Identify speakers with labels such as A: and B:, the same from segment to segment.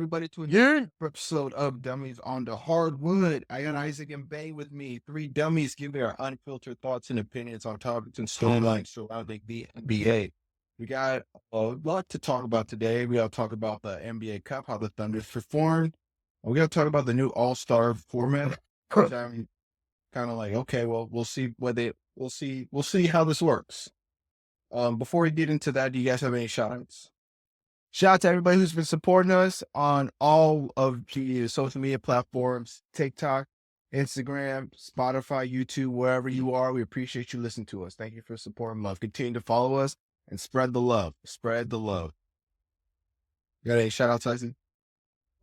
A: everybody to another episode of Dummies on the Hardwood. I got Isaac and Bennie with me. Three dummies giving their unfiltered thoughts and opinions on topics and storylines surrounding the NBA. We got a lot to talk about today. We got to talk about the NBA Cup, how the Thunder's performed. We got to talk about the new All-Star format. Which I'm kind of like, okay, well, we'll see we'll see how this works. Before we get into that, do you guys have any shout-outs? Shout out to everybody who's been supporting us on all of the social media platforms, TikTok, Instagram, Spotify, YouTube, wherever you are. We appreciate you listening to us. Thank you for supporting love. Continue to follow us and spread the love. Spread the love. You got any shout outs, Tyson?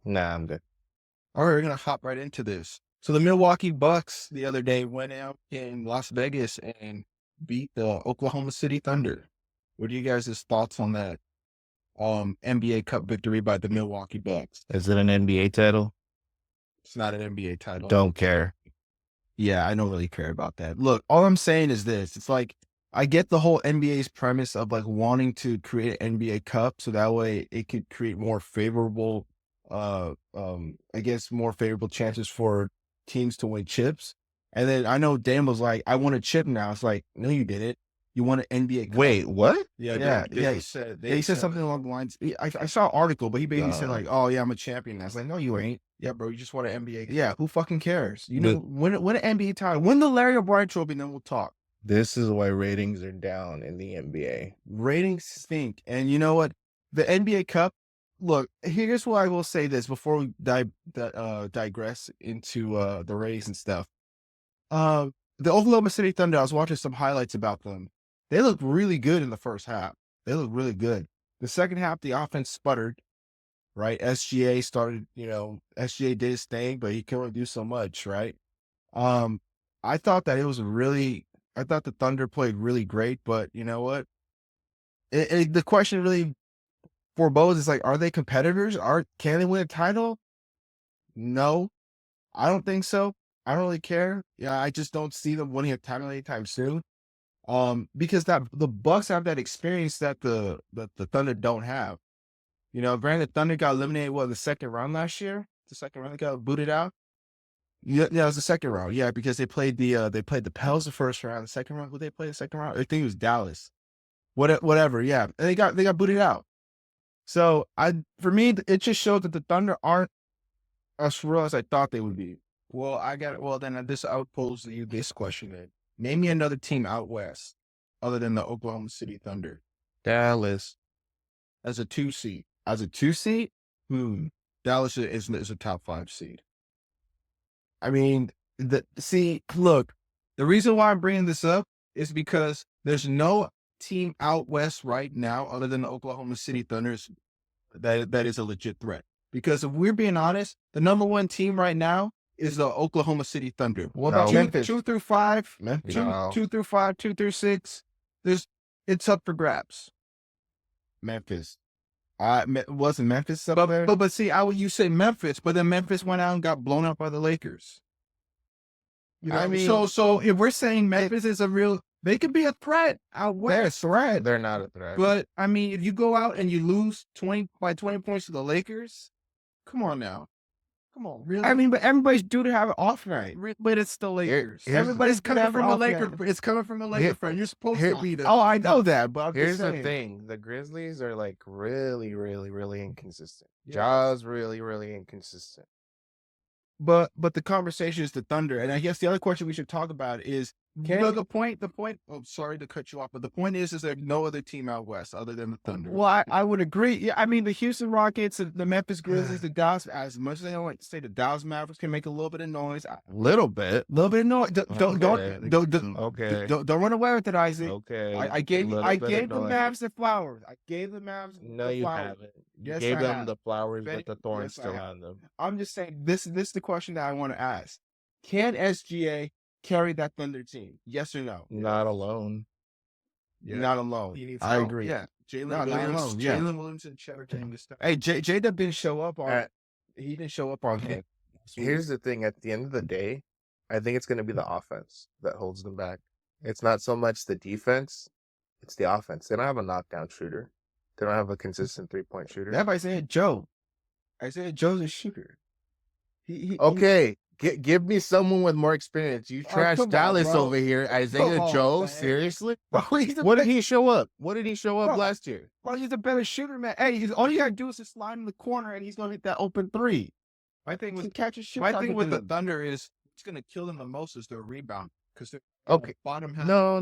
B: Nah, I'm good.
A: All right, we're going to hop right into this. So the Milwaukee Bucks the other day went out in Las Vegas and beat the Oklahoma City Thunder. What are you guys' thoughts on that? NBA Cup victory by the Milwaukee Bucks.
B: Is it an NBA title?
A: It's not an NBA title.
B: Don't care.
A: Yeah, I don't really care about that. Look, all I'm saying is this. It's like, I get the whole NBA's premise of like wanting to create an NBA Cup so that way it could create more favorable, I guess more favorable chances for teams to win chips. And then I know Dan was like, I want a chip now. It's like, no, you didn't. You want an NBA Cup.
B: Wait, what?
A: Yeah. He said something along the lines. I saw an article, but he basically said like, "Oh yeah, I'm a champion." I was like, "No, you ain't." Yeah, bro, you just want an NBA Cup. Yeah, who fucking cares? You know, win an NBA title, win the Larry O'Brien Trophy, then we'll talk.
B: This is why ratings are down in the NBA.
A: Ratings stink, and you know what? The NBA Cup. Look, here's what I will say: this before we digress into the ratings and stuff. The Oklahoma City Thunder. I was watching some highlights about them. They looked really good in the first half. They looked really good. The second half, the offense sputtered, right? SGA started, SGA did his thing, but he can only do so much, right? I thought that I thought the Thunder played really great, but you know what? The question really for both is like, are they competitors? Can they win a title? No, I don't think so. I don't really care. Yeah, I just don't see them winning a title anytime soon. Because the Bucks have that experience that the Thunder don't have. Granted, Thunder got eliminated in the second round last year. The second round they got booted out. Yeah, it was the second round. Yeah, because they played the Pels the first round. The second round, who they play the second round? I think it was Dallas. Whatever. Yeah, and they got booted out. So for me, it just showed that the Thunder aren't as real as I thought they would be. Well, then I'll pose to you this question then. Name me another team out west other than the Oklahoma City Thunder.
B: Dallas.
A: As a 2 seed. As a 2 seed? Dallas is a top 5 seed. I mean, look, the reason why I'm bringing this up is because there's no team out west right now other than the Oklahoma City Thunders that is a legit threat. Because if we're being honest, the number one team right now is the Oklahoma City Thunder. What about Memphis? 2 through 5?
B: Memphis.
A: 2 through 5, 2 through 6. It's up for grabs. Memphis. Wasn't Memphis up there? But see, you say Memphis, but then Memphis went out and got blown up by the Lakers. So if we're saying Memphis is they could be a threat out west.
B: They're a threat. They're not a threat.
A: But I mean, if you go out and you lose 20 points to the Lakers, come on now. Come on, really? I mean, but everybody's due to have an off night. But it's the Lakers. Everybody's coming from the Lakers. It's coming from the Lakers, friend. You're supposed to be there. Oh, I know that, but
B: here's the thing: the Grizzlies are like really, really, really inconsistent. Jaws really, really inconsistent.
A: But the conversation is the Thunder, and I guess the other question we should talk about is the point. Oh, sorry to cut you off, but the point is there's no other team out west other than the Thunder. Well, I would agree. Yeah, I mean the Houston Rockets, the Memphis Grizzlies, the Dallas. As much as I don't like to say, the Dallas Mavericks can make a little bit of noise.
B: Little bit of noise.
A: Don't run away with it, Isaac.
B: Okay.
A: I gave the Mavs the flowers. I gave the Mavs.
B: No, you haven't. You gave them the flowers, but the thorns still on them.
A: I'm just saying this is the question that I want to ask. Can SGA carry that Thunder team? Yes or no?
B: Not alone.
A: Yeah. Not alone. I agree. Yeah. Jalen Williams and Cheddar King to start. Hey, J didn't show up on he didn't show up on him.
B: Here's the thing, at the end of the day, I think it's gonna be the offense that holds them back. It's not so much the defense, it's the offense. They don't have a knockdown shooter. They don't have a consistent 3-point shooter.
A: Everybody saying Joe. Isaiah Joe's a shooter. He
B: Okay, give me someone with more experience. You trash
A: come on,
B: Dallas
A: bro.
B: over here.
A: Come
B: Isaiah
A: on,
B: Joe,
A: man.
B: seriously?
A: Bro, he's the
B: What did
A: best.
B: he show up? What did he show up
A: Bro,
B: last year?
A: bro, he's a better shooter, man. Hey, all you gotta do is just slide in the corner, and he's gonna hit that open three.
C: My thing
A: He
C: with
A: can catch a shit.
C: my thing with the Thunder is what's going to kill them the most is their rebound because they're
B: Okay.
C: bottom half.
B: No.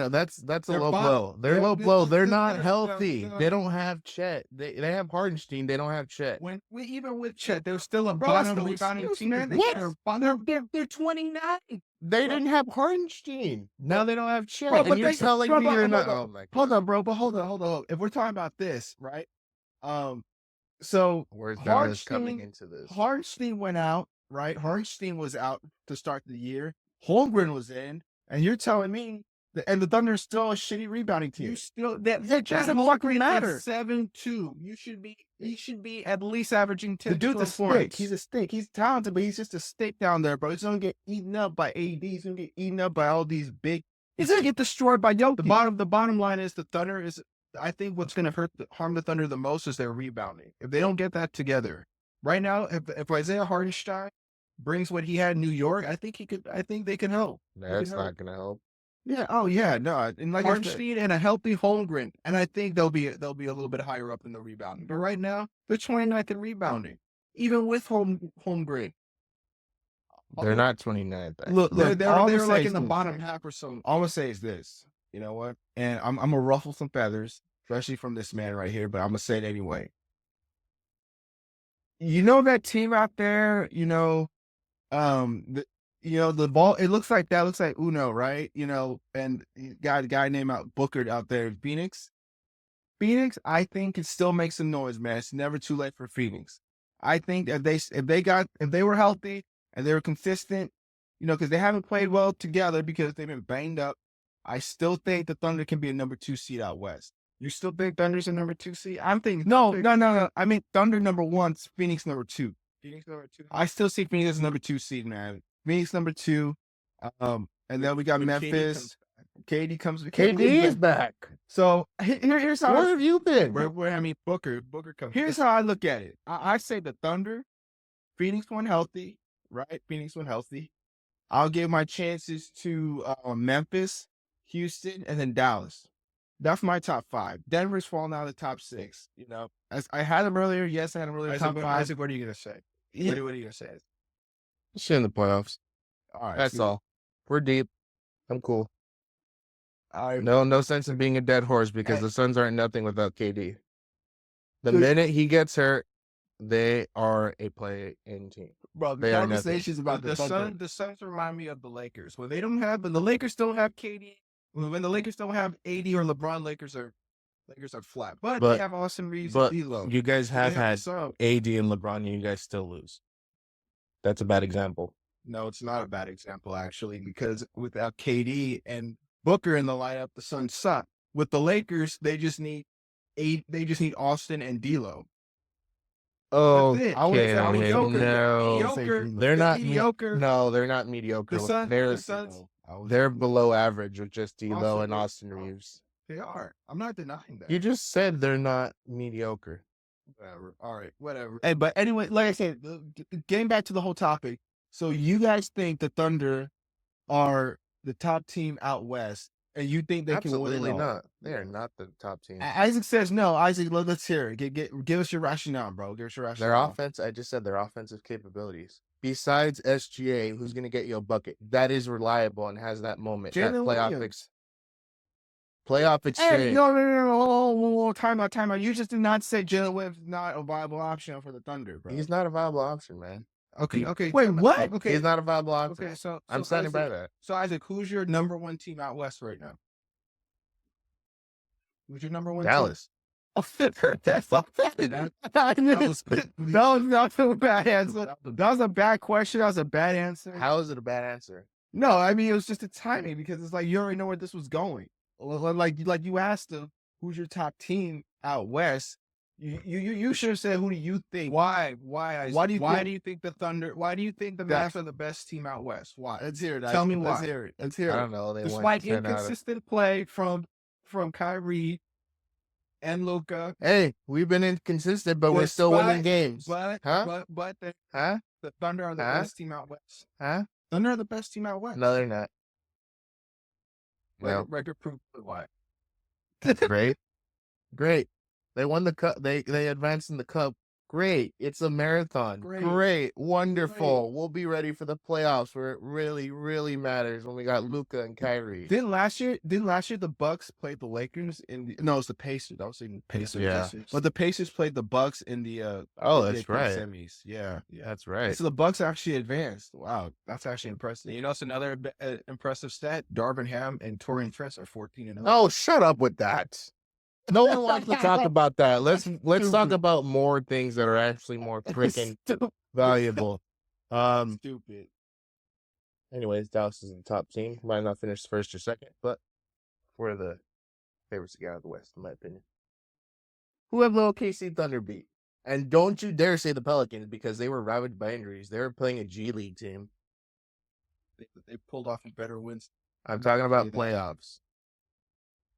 B: That's a
C: They're
B: low
C: bot-
B: blow. They're
C: they're-
B: low
C: they're-
B: blow. They're
C: they're-
B: not
C: they're-
B: healthy.
C: they're-
B: They don't have Chet. They have Hardenstein. They don't have Chet.
C: When even with Chet, they're still a
A: Bro, that's
C: bottom
A: no
C: rebounding
A: excuse,
C: team.
A: man.
C: They're 29.
B: They didn't have Hardenstein. Now they don't have Chet.
A: Bro,
B: and
A: but
B: you're
A: they-
B: telling
A: bro,
B: me
A: bro,
B: you're
A: hold
B: not.
A: on.
B: Oh my God.
A: Hold on, bro. But hold on. If we're talking about this, right? So
B: Where's Dallas coming
A: Hardenstein-
B: into this?
A: Hardenstein went out, right? Hardenstein was out to start the year. Holmgren was in, and you're telling me and the Thunder is still a shitty rebounding team.
C: You still that
A: doesn't fucking matter.
C: 7-2. He should be at least averaging 10
A: The dude's a
C: 12
A: stick.
C: points.
A: He's a stick. He's talented, but he's just a stick down there, bro. He's gonna get eaten up by AD. He's gonna get eaten up by all these big.
C: He's gonna get destroyed by Jokic.
A: The bottom line is the Thunder is. I think what's gonna harm the Thunder the most is their rebounding. If they don't get that together, right now, if Isaiah Hardenstein brings what he had in New York, I think they can help.
B: That's
A: help.
B: not gonna help.
A: Yeah. Oh yeah. No. And like Hardenstein and a healthy Holmgren, and I think they'll be a little bit higher up in the rebounding. But right now, they're 29th in rebounding, even with Holmgren.
B: They're not 29th.
A: Look,
C: They're
A: all I'm gonna
C: like
A: say
C: in the
A: is
C: bottom
A: this.
C: half or something.
A: All I'm gonna say is this. You know what? And I'm gonna ruffle some feathers, especially from this man right here. But I'm gonna say it anyway. You know that team out there. The ball. It looks like that. Looks like Uno, right? And you got a guy named Booker out there in Phoenix. Phoenix, I think, can still make some noise, man. It's never too late for Phoenix. I think if they were healthy and they were consistent, because they haven't played well together because they've been banged up. I still think the Thunder can be a number 2 seed out west. You still think Thunder's a number 2 seed? I'm thinking no. I mean Thunder number 1, Phoenix number 2.
C: Phoenix number 2.
A: I still see Phoenix as number 2 seed, man. Phoenix number 2. And then we got
C: When
A: Memphis. KD comes.
B: KD is back.
A: So here's how.
B: Where have you been?
C: Booker comes.
A: Here's how I look at it. I say the Thunder, Phoenix one healthy, right? Phoenix one healthy. I'll give my chances to Memphis, Houston, and then Dallas. That's my top 5. Denver's falling out of the top 6. As I had them earlier. Yes, I had them earlier. Top 5.
C: Isaac, what are you gonna say?
A: Yeah.
C: What are you gonna say?
B: Shit in the playoffs.
A: All right.
B: That's all. We're deep. I'm cool.
A: All right.
B: No sense in being a dead horse because the Suns aren't nothing without KD. The
A: Good.
B: minute he gets hurt, they are a play-in team.
A: Bro, the
B: They are
A: conversations about
C: The
A: Thunder.
C: Suns remind me of the Lakers when they don't have, but the Lakers don't have KD. When the Lakers don't have AD or LeBron, Lakers are flat. But they have Austin Reeves and
B: But
C: D'Lo.
B: you guys have had
C: some.
B: AD and LeBron, and you guys still lose. That's a bad example.
C: No, it's not a bad example actually, because without KD and Booker in the lineup, the Suns suck. With the Lakers, they just need Austin and D'Lo.
B: Oh,
C: That's it.
B: okay.
C: I would say
B: No,
C: mediocre.
B: they're not
C: mediocre.
B: No, they're not mediocre.
C: The Suns,
B: They're below average with just D'Lo and Austin
C: Reeves.
B: Reeves.
C: They are. I'm not denying that.
B: You just said they're not mediocre.
C: Whatever. All right. Whatever.
A: Hey, but anyway, like I said, getting back to the whole topic. So you guys think the Thunder are the top team out west, and you think they
B: Absolutely
A: can win it all?
B: not. They are not the top team.
A: Isaac says no. Isaac, let's hear it. Give us your rationale, bro. Give us your rationale.
B: Their offense, I just said their offensive capabilities. Besides SGA, who's going to get you a bucket, that is reliable and has that moment. That
A: Jalen
B: playoff
A: Williams.
B: playoff
A: Hey,
B: exchange.
A: no, time out. You just did not say Jalen Williams is not a viable option for the Thunder, bro.
B: He's not a viable option, man.
C: Okay.
A: Wait, what?
C: Okay.
B: He's not a viable option.
C: Okay. So
B: I'm standing by
C: Isaac,
B: that.
C: So Isaac, who's your number 1 team out west right now? Who's your number 1
B: Dallas.
A: That's a that was not a bad answer. That was a bad question. That was a bad answer.
B: How is it a bad answer?
A: No, I mean it was just a timing because it's like you already know where this was going. Like you asked them, who's your top team out west? You should have said, who do you think?
C: Why?
A: Why do you
C: think the Thunder? Why do you think the Mavs are the best team out west? Why?
A: Let's hear it.
C: Tell me
A: Let's
C: why.
A: hear it. Let's hear
B: I
A: it.
B: don't know. They
C: Despite
B: went 10 out of-
C: inconsistent play from Kyrie and Luka.
B: Hey, we've been inconsistent, but we're still winning games.
C: But
B: Huh?
C: but
B: Huh?
C: the Thunder are the
B: Huh?
C: best team out west.
B: Huh?
C: Thunder are the best team out west.
B: No, they're not. No.
C: Record proof why.
B: Great. Great. They won the cup. They advanced in the cup. Great. It's a marathon. Great. Wonderful.
C: Great.
B: We'll be ready for the playoffs where it really, really matters when we got Luka and Kyrie.
A: Didn't last year the Bucks played the Lakers no, it's the Pacers. I was saying Pacers.
B: Yeah.
A: But the Pacers played the Bucks in the
B: Oh,
A: NBA
B: that's right.
A: semis. Yeah.
B: That's right.
A: So the Bucks actually advanced. Wow, that's actually impressive.
C: You know, it's another impressive stat. Darvin Ham and Torian Prince are 14-0.
B: Oh, shut up with that. No one wants to talk about that. Let's talk about more things that are actually more freaking valuable.
A: Stupid.
B: Anyways, Dallas is the top team. Might not finish first or second, but we're the favorites to get out of the West, in my opinion. Who have little KC Thunder beat? And don't you dare say the Pelicans because they were ravaged by injuries. They were playing a G League team.
C: They pulled off a better wins.
B: I'm talking about playoffs.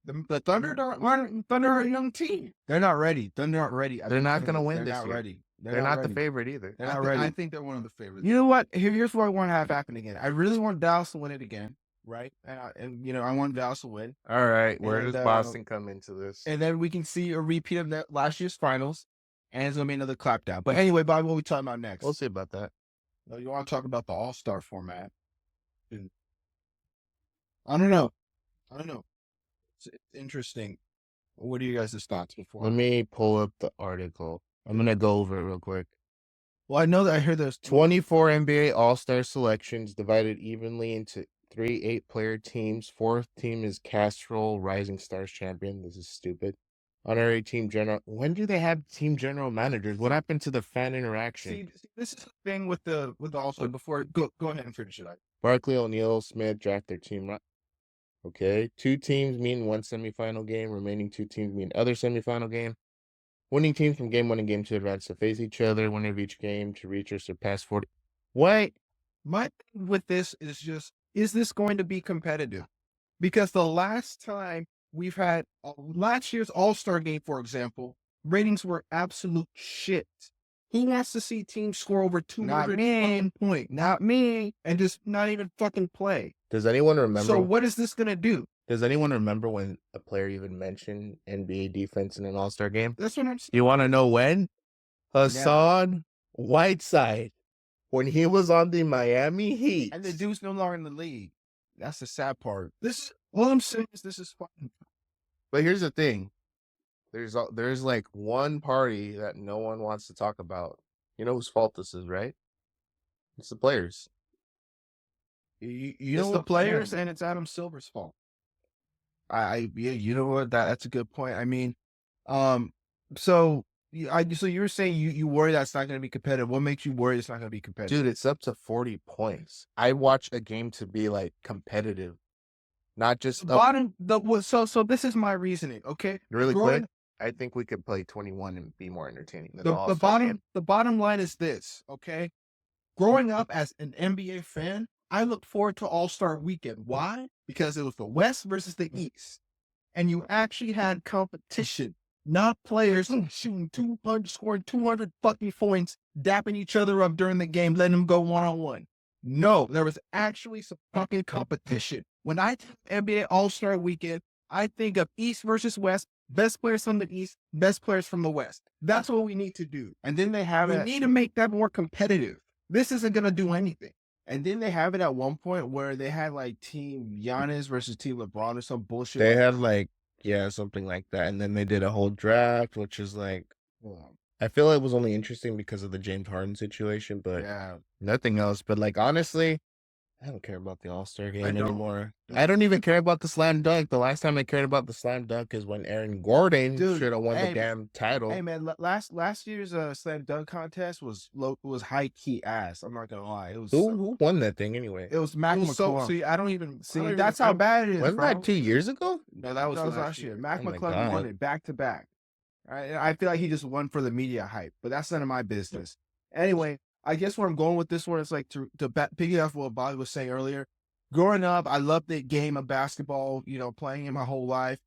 C: The Thunder are a young team.
A: They're not ready. Thunder aren't ready.
B: They're not going to win
A: They're
B: this
A: not
B: year.
A: ready.
B: They're not the
A: ready.
B: favorite either.
A: They're not ready.
C: I think they're one of the favorites.
A: You know what? Here's what I want to have happen again. I really want Dallas to win it again, right? And you know, I want Dallas to win.
B: All right, where
A: And,
B: does Boston come into this?
A: And then we can see a repeat of that last year's finals, and it's gonna be another clapdown. But anyway, Bobby, what are we talking about next?
B: We'll see about that.
C: No, you want to talk about the All-Star format?
A: I don't know.
C: It's interesting. What are you guys' thoughts before?
B: Let me pull up the article. I'm going to go over it real quick.
A: Well, I know that I heard there's
B: 24 NBA All-Star selections divided evenly into 3 8-player teams. Fourth team is Castrol Rising Stars champion. This is stupid. Honorary team general. When do they have team general managers? What happened to the fan interaction?
C: See, this is the thing with the All-Star. Before go ahead and finish it.
B: Barkley, O'Neal, Smith draft their team. Okay. 2 teams mean 1 semifinal game. Remaining 2 teams mean other semifinal game. Winning teams from game 1 and game 2 advance to face each other. Winner of each game to reach or surpass 40. What?
A: my thing with this is just, is this going to be competitive? Because the last time we've had last year's All-Star game, for example, ratings were absolute shit. Who wants to see teams score over 200 points? Not me. And just not even fucking play.
B: Does anyone remember?
A: So what is this going to do?
B: Does anyone remember when a player even mentioned NBA defense in an All-Star game?
A: That's what I'm saying.
B: You want to know when? Hassan Whiteside, when he was on the Miami Heat.
A: And the dude's no longer in the league. That's the sad part. All I'm saying is this is fun.
B: But here's the thing. There's like one party that no one wants to talk about. You know whose fault this is, right? It's the players.
A: You know the players, and it's Adam Silver's fault. Yeah, you know what? That's a good point. I mean, so you were saying you worry that's not going to be competitive. What makes you worry it's not going to be competitive?
B: Dude, it's up to 40 points. I watch a game to be like competitive, not just
A: So this is my reasoning. Okay,
B: really quick. I think we could play 21 and be more entertaining than
A: the bottom line is this. Okay, growing up as an NBA fan, I looked forward to All-Star Weekend. Why? Because it was the West versus the East, and you actually had competition. Not players shooting 200, scoring 200 fucking points, dapping each other up during the game, letting them go one-on-one. No, there was actually some fucking competition. When I think NBA All-Star Weekend, I think of East versus West, best players from the East, best players from the West. That's what we need to do.
C: And then they have
A: We need to make that more competitive. This isn't going to do anything.
C: And then they have it at one point where they had like Team Giannis versus Team LeBron or some bullshit.
B: They had like, yeah, something like that. And then they did a whole draft, which is like, I feel it was only interesting because of the James Harden situation, but nothing else. But like, honestly, I don't care about the All-Star game anymore. I don't even care about the slam dunk. The last time I cared about the slam dunk is when Aaron Gordon should have won the damn title.
A: Hey man, last year's slam dunk contest was high key ass. I'm not gonna lie. It was
B: who won that thing anyway?
A: It was Mac McClung.
C: See, I don't even
A: see. That's how bad it is.
B: Wasn't that 2 years ago?
A: No, that was last year. Mac McClung won it back to back. I feel like he just won for the media hype, but that's none of my business. Anyway, I guess where I'm going with this one is like to piggy off what Bobby was saying earlier. Growing up, I loved the game of basketball, playing it my whole life.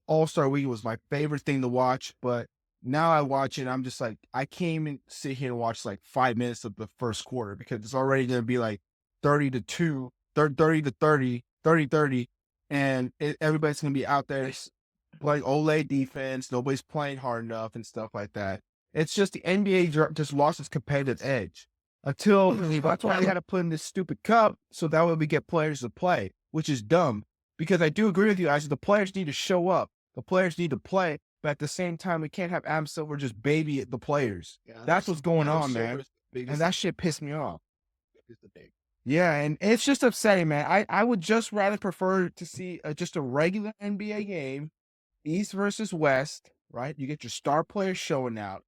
A: All-Star Week was my favorite thing to watch, but now I watch it, I'm just like, I can't even sit here and watch like 5 minutes of the first quarter because it's already going to be like 30-2, 30-30, 30-30, and everybody's going to be out there playing Olay defense. Nobody's playing hard enough and stuff like that. It's just the NBA just lost its competitive edge until that's why they had to put in this stupid cup so that way we get players to play, which is dumb because I do agree with you guys. The players need to show up. The players need to play, but at the same time, we can't have Adam Silver just baby the players. Yeah, that's what's going on, man. And that shit pissed me off. Yeah, and it's just upsetting, man. I would just rather prefer to see just a regular NBA game, East versus West, right? You get your star players showing out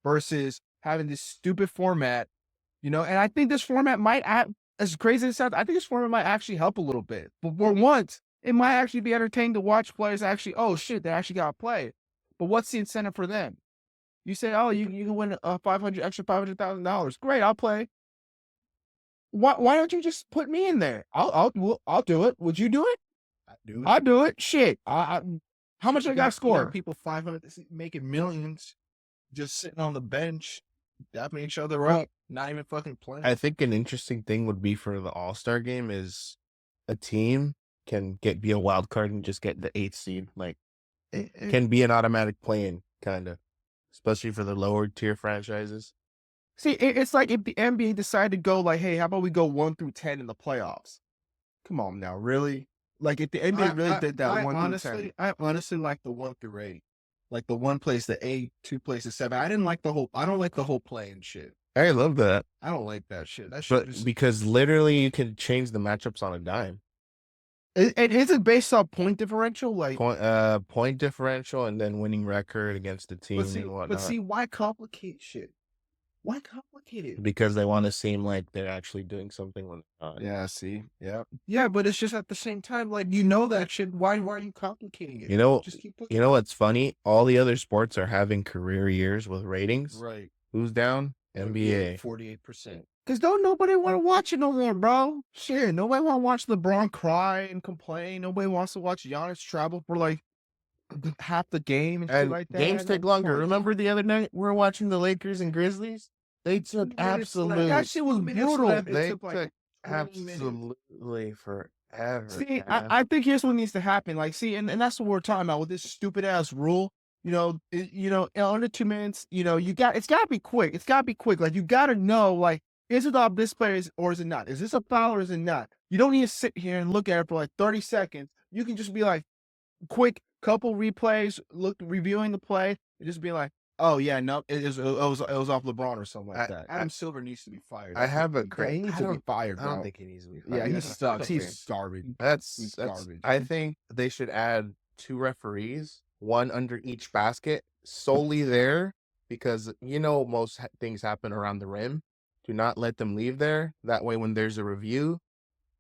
A: versus having this stupid format, and I think this format might, as crazy as it sounds, I think this format might actually help a little bit. But for once, it might actually be entertaining to watch players actually, oh shit, they actually got to play. But what's the incentive for them? You say, oh, you can win extra $500,000. Great, I'll play. Why don't you just put me in there? I'll do it. Would you do it? I'll do it. Shit. How much I got to score?
C: People 500 making millions, just sitting on the bench, dapping each other up, not even fucking playing.
B: I think an interesting thing would be for the All-Star game is a team can be a wild card and just get the 8th seed. Like, can be an automatic play-in, kind of, especially for the lower tier franchises.
A: See, it's like if the NBA decided to go like, hey, how about we go 1 through 10 in the playoffs? Come on now, really? Like if the NBA really did that 1 through 10.
C: I honestly like the 1 through 8. Like the 1 plays the 8, 2 plays the 7. I don't like the whole playing shit.
B: I love that.
C: I don't like that shit. That shit
B: but because literally you can change the matchups on a dime.
A: Is it based on point differential? Like
B: point differential and then winning record against the team and whatnot.
C: But see, why complicate shit? Why complicate it?
B: Because they want to seem like they're actually doing something when they're not.
C: Yeah, see? Yeah. Yeah, but it's just at the same time, like, that shit. Why are you complicating it?
B: Just keep you know what's funny? All the other sports are having career years with ratings.
C: Right.
B: Who's down? NBA.
C: 48%.
A: Because nobody want to watch it no more, bro. Shit, nobody want to watch LeBron cry and complain. Nobody wants to watch Giannis travel for like half the game and shit like that.
B: Games take longer. Remember the other night we were watching the Lakers and Grizzlies? They took absolutely.
A: That shit was brutal.
B: They took absolutely forever.
A: See, I think here's what needs to happen. Like, see, and that's what we're talking about with this stupid ass rule. Under 2 minutes, it's got to be quick. It's got to be quick. Like, you got to know, like, is it off this player or is it not? Is this a foul or is it not? You don't need to sit here and look at it for like 30 seconds. You can just be like, quick couple replays, reviewing the play, and just be like, oh yeah, no, it was off LeBron or something like that.
C: Adam Silver needs to be fired.
B: I have a
C: he needs to be fired.
B: I don't think he needs to be fired.
C: Yeah, he sucks. He's garbage.
B: That's garbage. I think they should add 2 referees, 1 under each basket, solely there because most things happen around the rim. Do not let them leave there. That way, when there's a review,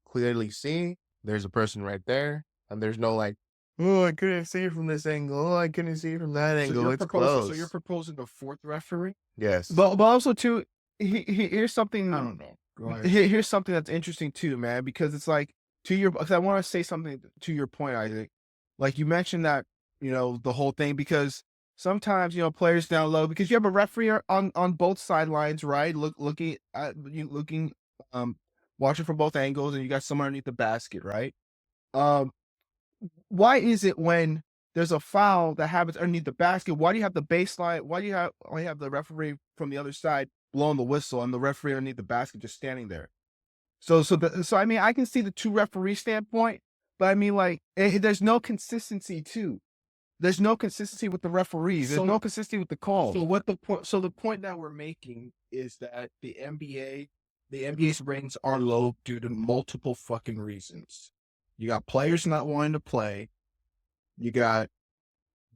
B: clearly see there's a person right there, and there's no like, oh, I couldn't see it from this angle. Oh, I couldn't see it from that angle. It's close.
C: So you're proposing a 4th referee?
B: Yes.
A: But also too, here's something.
C: I don't know. Go ahead.
A: Here's something that's interesting too, man, because it's like because I want to say something to your point, Isaac. Like you mentioned that the whole thing because sometimes players down low because you have a referee on both sidelines, right? Looking watching from both angles, and you got someone underneath the basket, right? Why is it when there's a foul that happens underneath the basket, why do you have the baseline? Why do you only have the referee from the other side blowing the whistle and the referee underneath the basket just standing there? So I mean, I can see the 2 referee standpoint, but I mean, like, there's no consistency too. There's no consistency with the referees. There's no consistency with the calls.
C: So the point that we're making is that the NBA's ratings are low due to multiple fucking reasons. You got players not wanting to play. You got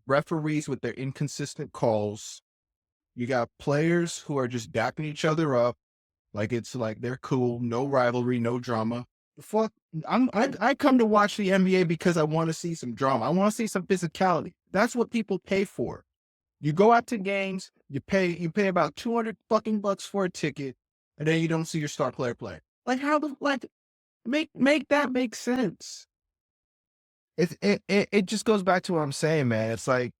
C: referees with their inconsistent calls. You got players who are just dapping each other up. Like it's like they're cool, no rivalry, no drama. The fuck, I come to watch the NBA because I want to see some drama. I want to see some physicality. That's what people pay for. You go out to games, you pay about $200 fucking bucks for a ticket, and then you don't see your star player play. Like make that make sense.
A: it just goes back to what I'm saying, man. It's like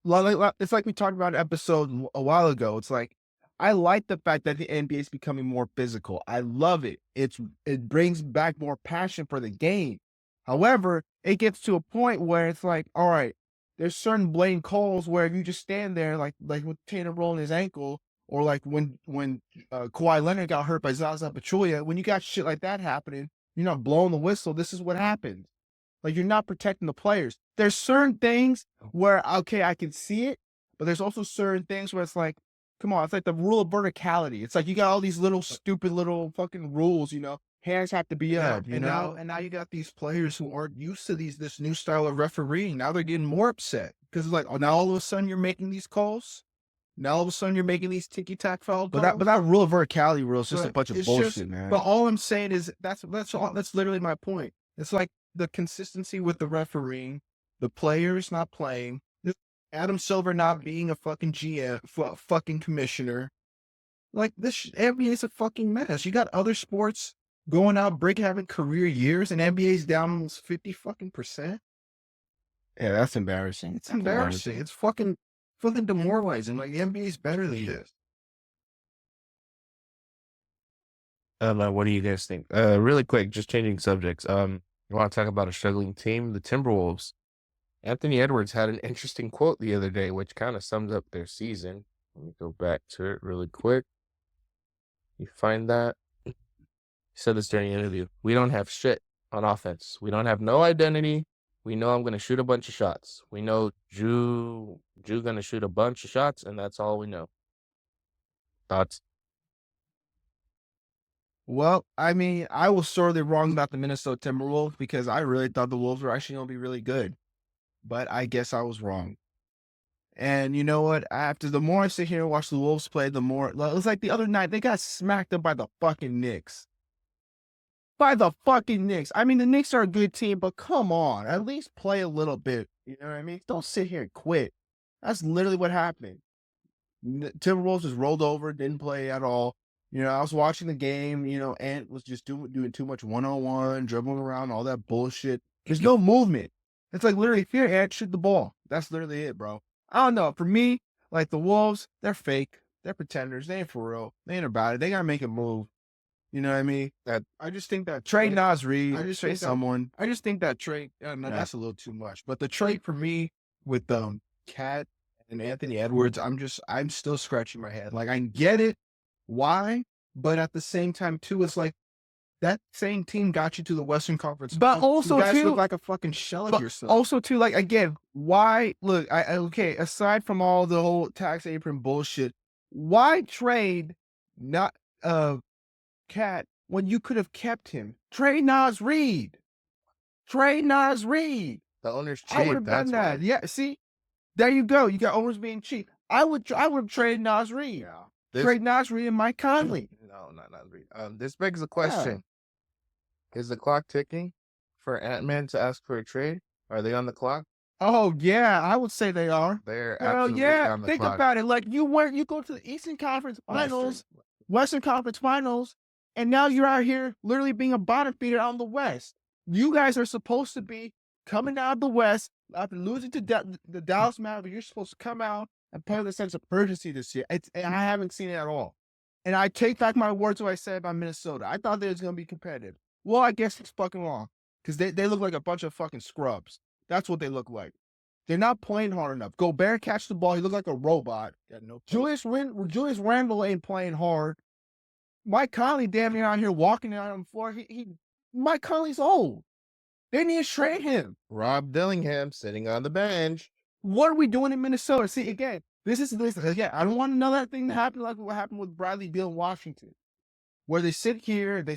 A: it's like we talked about an episode a while ago. It's like I like the fact that the NBA is becoming more physical. I love it. It brings back more passion for the game. However, it gets to a point where it's like, all right, there's certain blatant calls where if you just stand there, like with Tatum rolling his ankle, or like when Kawhi Leonard got hurt by Zaza Pachulia, when you got shit like that happening, you're not blowing the whistle. This is what happens. Like, you're not protecting the players. There's certain things where, okay, I can see it, but there's also certain things where it's like, come on, it's like the rule of verticality. It's like you got all these little stupid little fucking rules, hands have to be up,
C: And now you got these players who aren't used to this new style of refereeing. Now they're getting more upset because it's like, oh, now all of a sudden you're making these calls. Now all of a sudden you're making these ticky-tack foul calls.
A: But that rule of verticality rule is just a bunch of bullshit, man.
C: But all I'm saying is that's literally my point. It's like the consistency with the refereeing, the players not playing, Adam Silver not being a fucking GM, fucking commissioner. Like, this NBA is a fucking mess. You got other sports going out, having career years, and NBA's down almost 50%.
A: Yeah, that's embarrassing.
C: It's embarrassing. It's fucking demoralizing. Like, the NBA is better than this.
B: What do you guys think? Really quick, just changing subjects. You want to talk about a struggling team, the Timberwolves. Anthony Edwards had an interesting quote the other day, which kind of sums up their season. Let me go back to it really quick. You find that? He said this during the interview. We don't have shit on offense. We don't have no identity. We know I'm going to shoot a bunch of shots. We know Drew going to shoot a bunch of shots, and that's all we know. Thoughts?
A: Well, I mean, I was sorely wrong about the Minnesota Timberwolves because I really thought the Wolves were actually going to be really good. But I guess I was wrong. And you know what? After the more I sit here and watch the Wolves play, the more it was like the other night, they got smacked up by the fucking Knicks. By the fucking Knicks. I mean, the Knicks are a good team, but come on, at least play a little bit. You know what I mean? Don't sit here and quit. That's literally what happened. Timberwolves just rolled over, didn't play at all. I was watching the game, Ant was just doing too much one-on-one, dribbling around, all that bullshit. There's no movement. It's like literally, if you're Ant, shoot the ball. That's literally it, bro. I don't know. For me, like the Wolves, they're fake. They're pretenders. They ain't for real. They ain't about it. They gotta make a move. You know what I mean? I just think that trade Nas Reed. I just think someone. I just think that trade. No, that's a little too much. But the trade for me with Cat and Anthony Edwards, I'm still scratching my head. Like, I get it. Why? But at the same time, too, it's like that same team got you to the Western Conference. But also, you guys look like a fucking shell of yourself. Also, too, like, again, why? Look, okay, aside from all the whole tax apron bullshit, why trade not Cat when you could have kept him? Trade Nas Reed. Trade Nas Reed.
B: The owner's cheap.
A: I would have done that. Yeah, see, there you go. You got owners being cheap. I would trade Nas Reed. Yeah. Trade Nas Reed and Mike Conley.
B: No, not Nas Reed. This begs the question. Yeah. Is the clock ticking for Ant-Man to ask for a trade? Are they on the clock?
A: Oh, yeah, I would say they are.
B: They're absolutely on the
A: Think
B: clock.
A: about it. Like, you go to the Eastern Conference Finals, Western Conference Finals, and now you're out here literally being a bottom feeder out in the West. You guys are supposed to be coming out of the West after losing to the Dallas Mavericks. You're supposed to come out and play with a sense of urgency this year. And I haven't seen it at all. And I take back my words what I said about Minnesota. I thought they was going to be competitive. Well, I guess it's fucking wrong. Because they look like a bunch of fucking scrubs. That's what they look like. They're not playing hard enough. Gobert catch the ball. He looked like a robot. Julius Randle ain't playing hard. Mike Conley damn near out here walking out on the floor. Mike Conley's old. They need to trade him.
B: Rob Dillingham sitting on the bench.
A: What are we doing in Minnesota? See, again, again, I don't want another thing to happen like what happened with Bradley Beal in Washington, where they sit here, they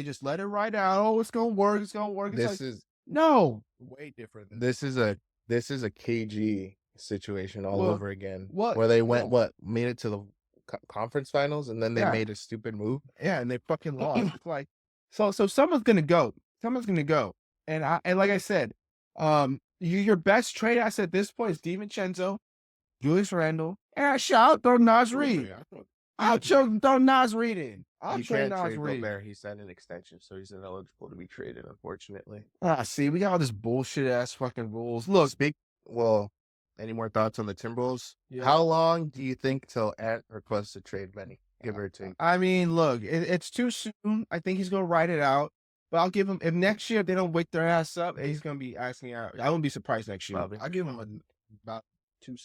A: just let it ride out. Oh, it's going to work. It's going to work. No.
C: Way different.
B: This is a KG situation all over again. Where they made it to the conference finals, and then they made a stupid move.
A: Yeah, and they fucking lost. It's like, so someone's going to go. Someone's going to go. And like I said, your best trade asset at this point is DiVincenzo, Julius Randle, and I shout throw Nas Reed. I'll throw Nas Reed in. I'll
B: You
A: trade
B: can't
A: Nas
B: trade
A: Reed.
B: Gobert. He signed an extension, so he's ineligible to be traded, unfortunately.
A: See, we got all this bullshit ass fucking rules. Look,
B: Well, any more thoughts on the Timberwolves?
C: Yeah.
B: How long do you think till Ant requests a trade, Benny? Give or take.
A: I mean, look, it's too soon. I think he's gonna write it out. But I'll give him if next year they don't wake their ass up, he's gonna be asking out. I wouldn't be surprised next year.
B: Probably.
C: I give him about
A: 2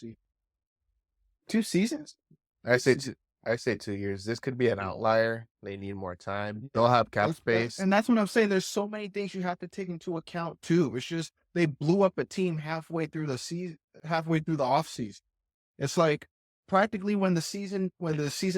A: seasons?
B: I say 2 years. This could be an outlier. They need more time. They'll have cap space.
C: And that's what I'm saying. There's so many things you have to take into account too. It's just they blew up a team halfway through the season, halfway through the offseason. It's like practically when the season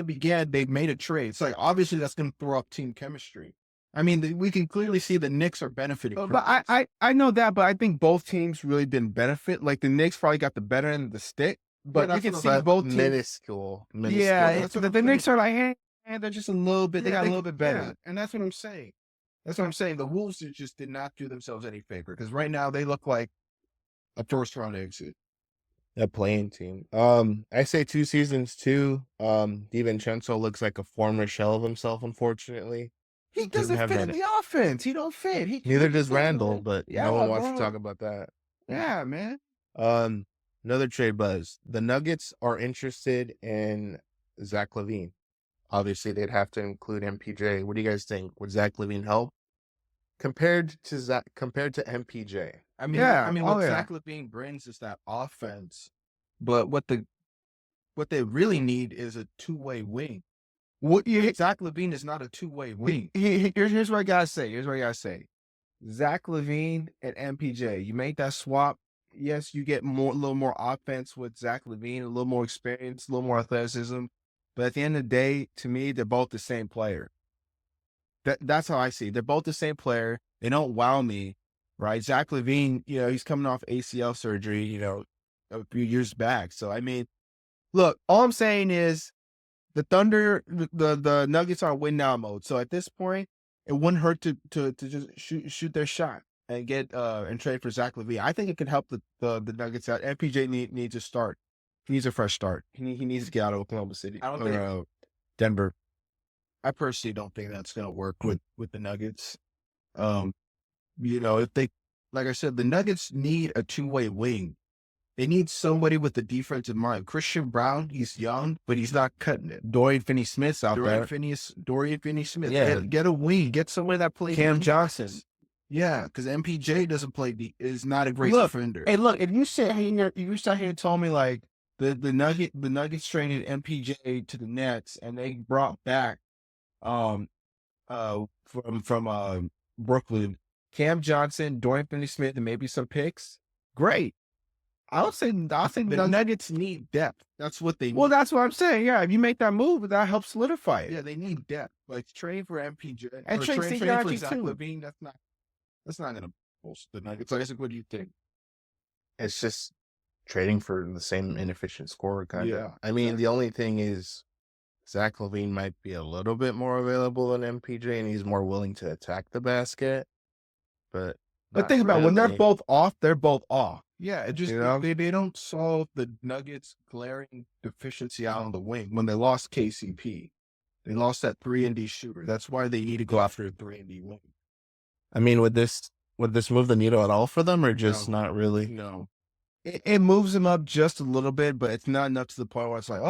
C: began, they made a trade. It's like obviously that's going to throw up team chemistry. I mean, we can clearly see the Knicks are benefiting.
A: But I know that, but I think both teams really didn't benefit. Like the Knicks probably got the better end of the stick. But you can see both teams.
B: Minuscule.
A: Yeah, the Knicks are like, hey, they're just a little bit. They got a little bit better.
C: Yeah, and that's what I'm saying. That's what I'm saying. The Wolves just did not do themselves any favor because right now they look like a first round exit.
B: A playing team. I say 2 seasons too. DiVincenzo looks like a former shell of himself, unfortunately.
A: He doesn't fit in the offense. He don't fit.
B: Neither does Randall, but
A: Yeah,
B: no one wants
A: bro.
B: to talk about that.
A: Yeah, man.
B: Another trade buzz. The Nuggets are interested in Zach LaVine. Obviously, they'd have to include MPJ. What do you guys think? Would Zach LaVine help compared to MPJ?
C: I mean,
A: Yeah,
C: what
A: yeah.
C: Zach LaVine brings is that offense, but what they really need is a two-way wing. Zach LaVine is not a two-way wing.
A: Here's what I gotta say. Zach LaVine and MPJ. You make that swap. Yes, you get a little more offense with Zach LaVine, a little more experience, a little more athleticism. But at the end of the day, to me, they're both the same player. That's how I see it. They're both the same player. They don't wow me, right? Zach LaVine, he's coming off ACL surgery, a few years back. So, I mean, look, all I'm saying is the Thunder, the Nuggets are win now mode. So at this point, it wouldn't hurt to just shoot their shot and get and trade for Zach LaVine. I think it could help the Nuggets out. MPJ needs a start. He needs a fresh start. He needs to get out of Oklahoma City.
C: I don't think
A: Denver.
C: I personally don't think that's going to work with the Nuggets. If they, like I said, the Nuggets need a two-way wing. They need somebody with the defensive mind. Christian Brown, he's young, but he's not cutting it.
A: Dorian Finney-Smith's out there.
C: Dorian Finney-Smith.
A: Yeah.
C: Get a wing. Get somebody that plays.
A: Cam Johnson.
C: Yeah, because MPJ doesn't play. Is not a great defender.
A: Hey, look, if you sit here and told me like the Nuggets traded MPJ to the Nets and they brought back from Brooklyn Cam Johnson, Dorian Finney-Smith, and maybe some picks, great. I'll say
C: the Nuggets need depth. That's what they need.
A: Well, that's what I'm saying. Yeah, if you make that move, that helps solidify it.
C: Yeah, they need depth. Like trade for MPJ
A: and trade for
C: Zach LaVine. That's not gonna bolster the Nuggets. Like, what do you think?
B: It's just trading for the same inefficient scorer kind of.
C: Yeah.
B: I mean, the only thing is Zach LaVine might be a little bit more available than MPJ, and he's more willing to attack the basket. But
A: think about it, when they're both off, they're both off.
C: Yeah, it just they don't solve the Nuggets' glaring deficiency out on the wing. When they lost KCP, they lost that 3-and-D shooter. That's why they need to go after a 3-and-D wing.
B: I mean, would this move the needle at all for them, or just not really?
C: No.
A: It moves them up just a little bit, but it's not enough to the point where it's like,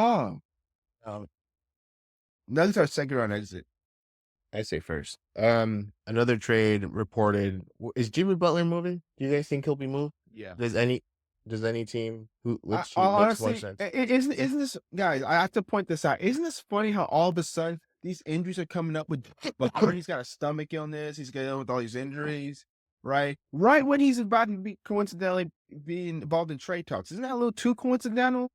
A: Nuggets are second round exit.
B: I say first. Another trade reported. Is Jimmy Butler moving? Do you guys think he'll be moved?
C: Yeah.
B: Does any team which makes
A: honestly,
B: more sense?
A: Isn't this, guys? I have to point this out. Isn't this funny how all of a sudden these injuries are coming up with? Like, he's got a stomach illness. He's getting with all these injuries, right? Right when he's about to be coincidentally being involved in trade talks. Isn't that a little too coincidental?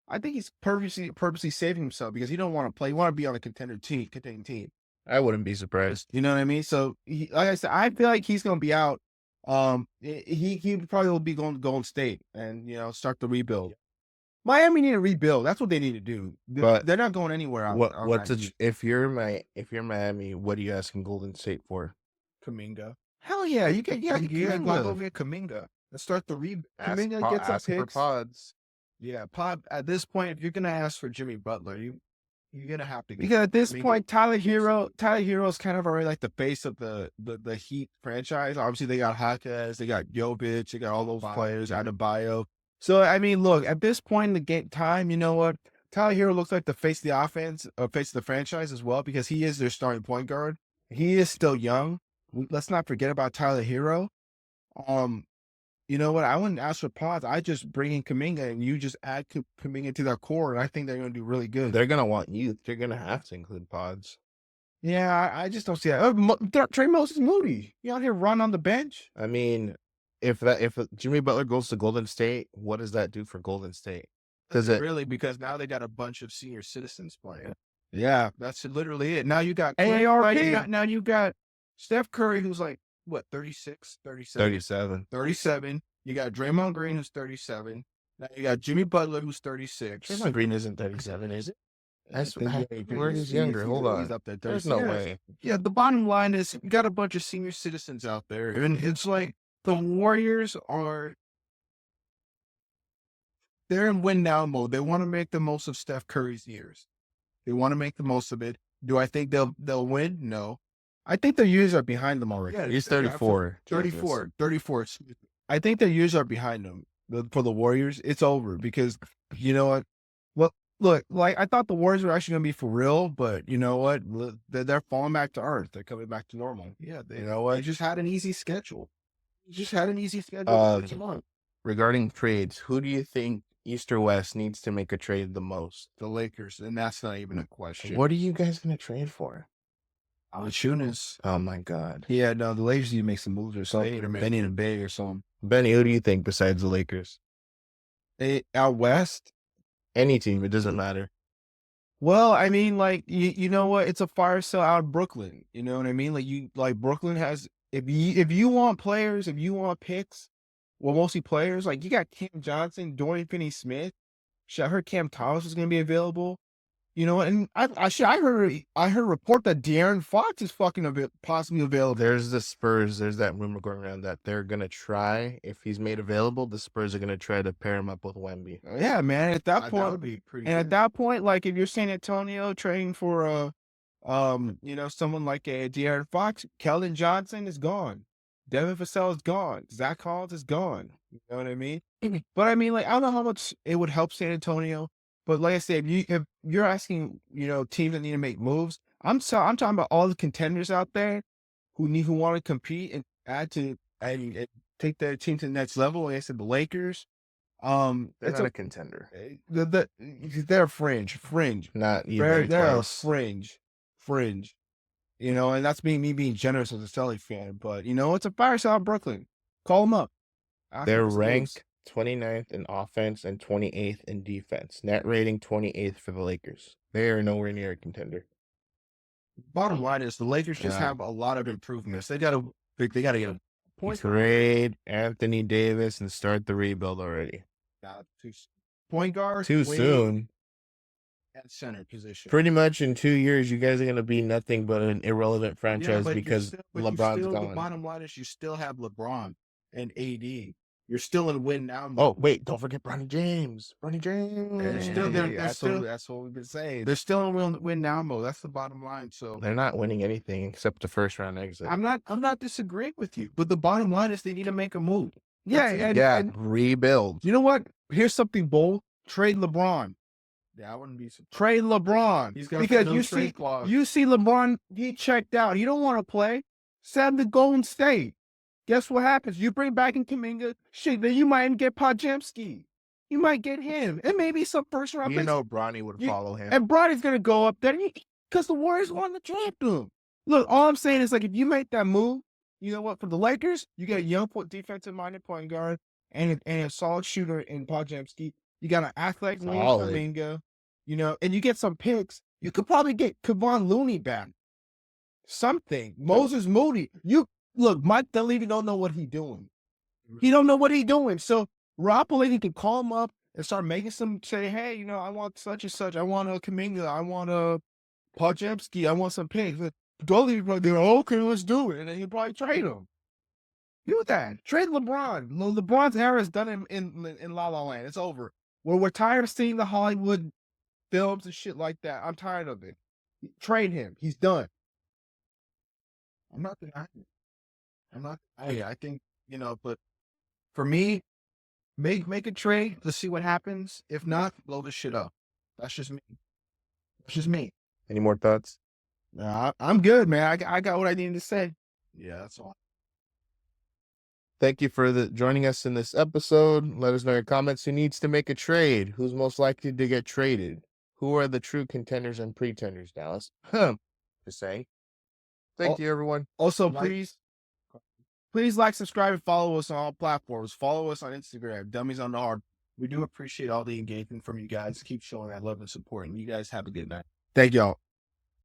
A: I think he's purposely saving himself because he don't want to play. He want to be on a contending team.
B: I wouldn't be surprised.
A: You know what I mean? So, like I said, I feel like he's going to be out. He probably will be going to Golden State and start the rebuild. Miami need to rebuild. That's what they need to do. But they're not going anywhere.
B: If you're Miami, what are you asking Golden State for?
C: Kuminga.
A: Hell yeah, you can. Yeah,
C: go get Kuminga. Let's start the rebuild. Kuminga gets some picks.
B: For pods.
C: Yeah, pod. At this point, if you're gonna ask for Jimmy Butler, you You're gonna have to
A: because at this
C: Kuminga.
A: point, Tyler Hero is kind of already like the face of the Heat franchise. Obviously, they got Hawkins, they got Jovic, they got all those players, Adebayo. So I mean, look, at this point in the game time, you know what? Tyler Hero looks like the face of the offense, face of the franchise as well, because he is their starting point guard. He is still young. Let's not forget about Tyler Hero. You know what? I wouldn't ask for pods. I just bring in Kuminga, and you just add Kuminga to their core, and I think they're going to do really good.
B: They're gonna want youth. They're gonna have to include pods.
A: Yeah, I just don't see that. Trey Moses Moody, you out here run on the bench?
B: I mean, if Jimmy Butler goes to Golden State, what does that do for Golden State? Does it
C: really? Because now they got a bunch of senior citizens playing.
A: Yeah,
C: That's literally it. Now you got
A: AARP.
C: Now you got Steph Curry, who's like what 36, 37,
B: 37?
C: 37. You got Draymond Green, who's 37. Now you got Jimmy Butler, who's 36.
B: Draymond Green isn't 37, is it? That's where he's
A: He's
B: younger. Hold on.
A: He's up there.
B: There's no
A: 36.
B: way.
C: Yeah, the bottom line is you got a bunch of senior citizens out there, and it's like the Warriors they're in win now mode. They want to make the most of Steph Curry's years. They want to make the most of it. Do I think they'll win? No.
A: I think their years are behind them already.
C: Yeah,
B: He's 34.
C: 34.
A: I think their years are behind them. For the Warriors, it's over because you know what? Well, look, like I thought the Warriors were actually going to be for real, but you know what? They're falling back to earth. They're coming back to normal.
C: Yeah,
A: You know what?
C: they just had an easy schedule. Come on.
B: Regarding trades, who do you think East or West needs to make a trade the most?
C: The Lakers, and that's not even a question.
B: What are you guys gonna trade for?
C: Valanciunas.
B: Oh my God,
A: Yeah, no, the Lakers need to make some moves or something.
C: Or
A: Benny and Bay or something.
B: Benny, who do you think besides the Lakers?
A: Out west.
B: Any team, it doesn't matter.
A: Well, I mean, like you know what? It's a fire sale out of Brooklyn. You know what I mean? Like Brooklyn has. If you want players, if you want picks, well, mostly players. Like you got Cam Johnson, Dorian Finney-Smith. Shit, I heard Cam Thomas was going to be available. You know, and I heard a report that De'Aaron Fox is fucking possibly available.
B: There's the Spurs. There's that rumor going around that they're gonna try, if he's made available, the Spurs are gonna try to pair him up with Wemby.
A: Yeah, man. At that
C: That
A: point,
C: would be pretty.
A: and at
C: good.
A: that point, like if you're San Antonio trading for someone like a De'Aaron Fox, Keldon Johnson is gone. Devin Vassell is gone. Zach Collins is gone. You know what I mean? But I mean, like I don't know how much it would help San Antonio. But like I said, if you're asking, teams that need to make moves, I'm talking about all the contenders out there who want to compete and add to and take their team to the next level. Like I said, the Lakers.
B: They're
A: It's
B: not a contender.
A: they're fringe.
B: Not
A: They're
B: even
A: a
B: close.
A: fringe. And that's me being generous as a Celtics fan. But it's a fire sale in Brooklyn. Call them up. Ask
B: They're
A: them for
B: ranked
A: moves.
B: 29th in offense and 28th in defense. Net rating 28th for the Lakers. They are nowhere near a contender.
C: Bottom line is the Lakers just
A: Yeah.
C: have a lot of improvements. They got to get a point
B: Trade Anthony Davis and start the rebuild already.
C: point guard,
B: Too
C: wing,
B: soon.
C: and center position.
B: Pretty much in 2 years, you guys are going to be nothing but an irrelevant
C: Yeah,
B: franchise
C: but
B: because LeBron's
C: the
B: gone.
C: bottom line is you still have LeBron and AD. You're still in win now mode.
B: Oh, wait, don't forget Bronny James. Bronny James.
A: That's what we've been saying.
C: They're still in win now mode. That's the bottom line. So
B: They're not winning anything except the first round exit.
C: I'm not disagreeing with you, but the bottom line is they need to make a move.
A: Yeah,
C: That's it.
A: and
B: Rebuild.
A: you know what? Here's something bold. Trade LeBron.
C: Yeah, I wouldn't be surprised.
A: Trade LeBron.
C: He's got
A: Because
C: no
A: you
C: trade
A: see
C: clause.
A: LeBron, he checked out. He don't want to play. Send the Golden State. Guess what happens? You bring back in Kuminga. Shit, then you might get Podziemski. You might get him. And maybe some first round
B: You
A: picks.
B: know Bronny would follow him.
A: And Bronny's going to go up there because the Warriors want to draft him. Look, all I'm saying is, like, if you make that move, you know what? For the Lakers, you get a young defensive-minded point guard and a solid shooter in Podziemski. You got an athletic wing
B: Solid.
A: Kuminga, and you get some picks. You could probably get Kevon Looney back. Something. Moses Moody. Look, Mike Dunleavy don't know what he's doing. He don't know what he's doing. So Rob Pelinka can call him up and start making say, hey, I want such and such. I want a Kuminga. I want a Podziemski. I want some picks. Dunleavy probably go, okay, let's do it. And then he'll probably trade him. Do that. Trade LeBron. LeBron's era is done in La La Land. It's over. We're tired of seeing the Hollywood
C: films and shit like that. I'm tired of it. Trade him. He's done. I'm not denying it. I'm not. I think but for me, make a trade. Let's see what happens. If not, blow this shit up. That's just me. That's just me.
B: Any more thoughts?
C: Nah, I'm good, man. I got what I needed to say. Yeah, that's all.
B: Thank you for joining us in this episode. Let us know your comments. Who needs to make a trade? Who's most likely to get traded? Who are the true contenders and pretenders, Dallas? Just saying. Thank you, everyone.
C: Also,
A: Like-
C: please like, subscribe, and follow us on all platforms. Follow us on Instagram, Dummies on the Hard. We do appreciate all the engagement from you guys. Keep showing that love and support, and you guys have a good night.
A: Thank y'all.